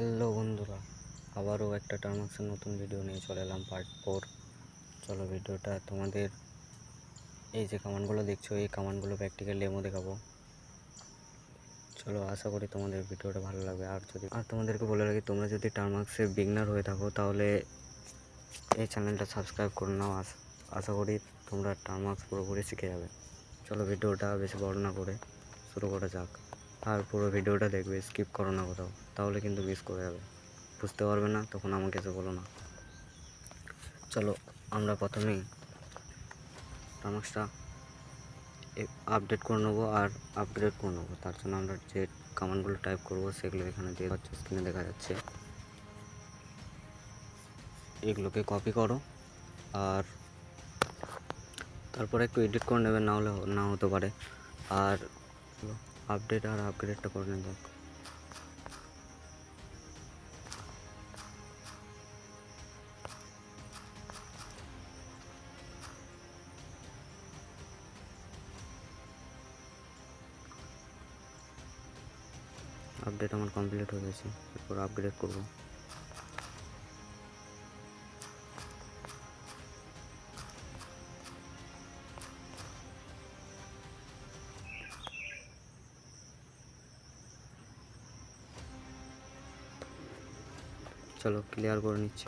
Hello বন্ধুরা, আবারও একটা টার্মাক্সের নতুন ভিডিও নিয়ে চলে এলাম পার্ট 4। চলো ভিডিওটা তোমাদের এই যে কমান্ডগুলো দেখছো, এই কমান্ডগুলো প্র্যাকটিক্যাল ডেমো দেখাবো। চলো, আশা করি তোমাদের ভিডিওটা ভালো লাগবে। আর তোমাদেরকে বলে রাখি, তোমরা যদি টার্মাক্সের বিগনার হয়ে থাকো তাহলে এই চ্যানেলটা সাবস্ক্রাইব করে নাও। আশা করি তোমরা টার্মাক্স পুরোপুরি শিখে যাবে। চলো ভিডিওটা বেশি বড় না করে শুরু করা যাক। আর পুরো ভিডিওটা দেখবে, স্কিপ করো না কোথাও, তাহলে কিন্তু মিস করে যাবে, বুঝতে পারবে না, তখন আমাকে এসে বলো না। চলো আমরা প্রথমেই টার্মাক্সটা আপডেট করে নেবো আর আপগ্রেড করে নেবো। তার জন্য আমরা যে কমান্ডগুলো টাইপ করব সেগুলো এখানে দিয়ে হচ্ছে, স্ক্রিনে দেখা যাচ্ছে। এগুলোকে কপি করো আর তারপরে একটু এডিট করে নেবে, না হলে না হতে পারে। আর আপডেট আর আপগ্রেডটা করে নেওয়া যাক। আপডেট আমার কমপ্লিট হয়ে গেছে, এরপর আপগ্রেড করব। চলো ক্লিয়ার করে নিচ্ছি।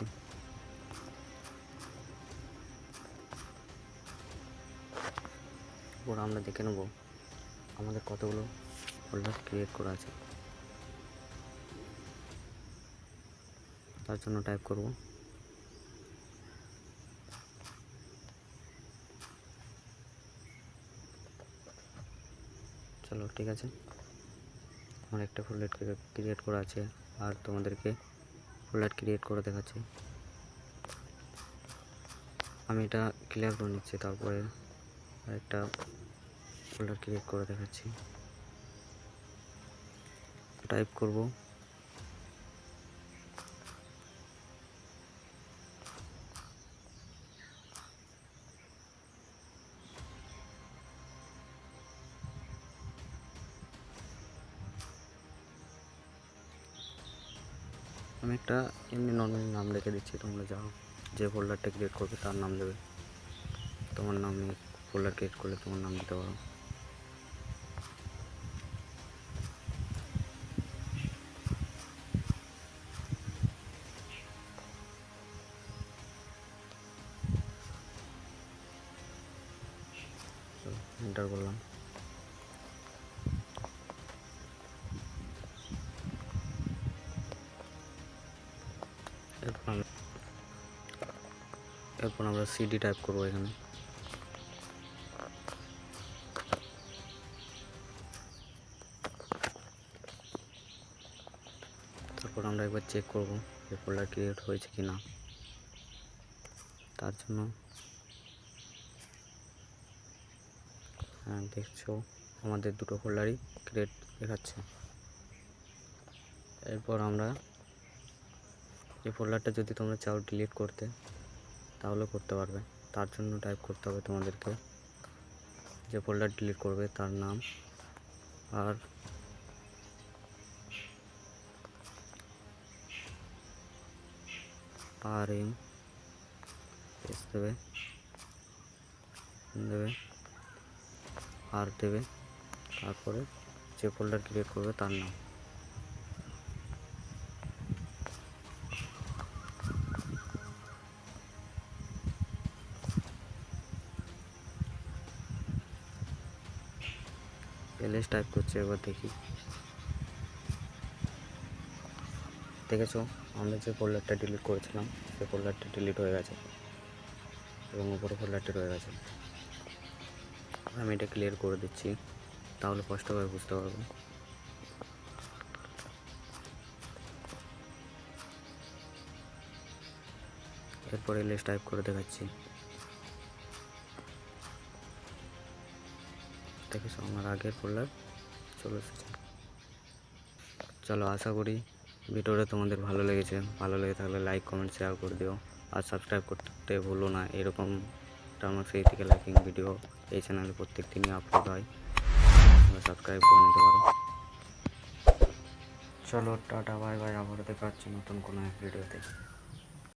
এরপর আমরা দেখে নেব আমাদের কতগুলো ফোল্ডার ক্রিয়েট করা আছে। তার জন্য টাইপ করব চলো ঠিক আছে, আমার একটা ফোল্ডার ক্রিয়েট করা আছে আর তোমাদেরকে ফোল্ডার ক্রিয়েট করে দেখাচ্ছি। আমি এটা ক্লিয়ার করে নিচ্ছি, তারপরে আরেকটা ফোল্ডার ক্রিয়েট করে দেখাচ্ছি। টাইপ করব আমি একটা এমনি নর্মাল নাম রেখে দিচ্ছি, তোমরা যাও যে ফোল্ডারটা ক্রিয়েট করবে তার নাম দেবে। তোমার নাম নিয়ে ফোল্ডার ক্রিয়েট করলে তোমার নাম দিতে পারো। এন্টার করলাম। এরপর আমরা সিডি টাইপ করবো এখানে। তারপর আমরা একবার চেক করব যে ফোল্ডার ক্রিয়েট হয়েছে কি না। তার জন্য দেখছো আমাদের দুটো ফোল্ডারই ক্রিয়েট দেখাচ্ছে। এরপর আমরা এই ফোল্ডারটা যদি তোমরা চাও ডিলিট করতে তাহলে করতে পারবে। তার জন্য টাইপ করতে হবে তোমাদেরকে যে ফোল্ডার ডিলিট করবে তার নাম আর RM দেবে আর দেবে, তারপরে যে ফোল্ডার ক্রিয়েট করবে তার নাম। এলএস টাইপ করছে, এবার দেখি। দেখেছো আমরা যে ফোল্ডারটা ডিলিট করেছিলাম সেই ফোল্ডারটা ডিলিট হয়ে গেছে এবং উপরে ফোল্ডারটি রয়ে গেছে। আমি এটা ক্লিয়ার করে দিচ্ছি, তাহলে স্পষ্টভাবে বুঝতে পারবো। এরপরে এলএস টাইপ করে দেখাচ্ছি। দেখেছো আমার আগের ফোল্ডার চলে এসেছে। চলো, আশা করি ভিডিওটা তোমাদের ভালো লেগেছে। ভালো লেগে থাকলে লাইক কমেন্ট শেয়ার করে দিও আর সাবস্ক্রাইব করতে ভুলো না। এরকম টার্মাক্স এথিক্যাল হ্যাকিং ভিডিও এই চ্যানেলে প্রত্যেক দিনই আপলোড হয়, তোমরা সাবস্ক্রাইব করে নিতে পারো। চলো টাটা বাই বাই, আবার দেখা হচ্ছে নতুন কোনো এক ভিডিওতে।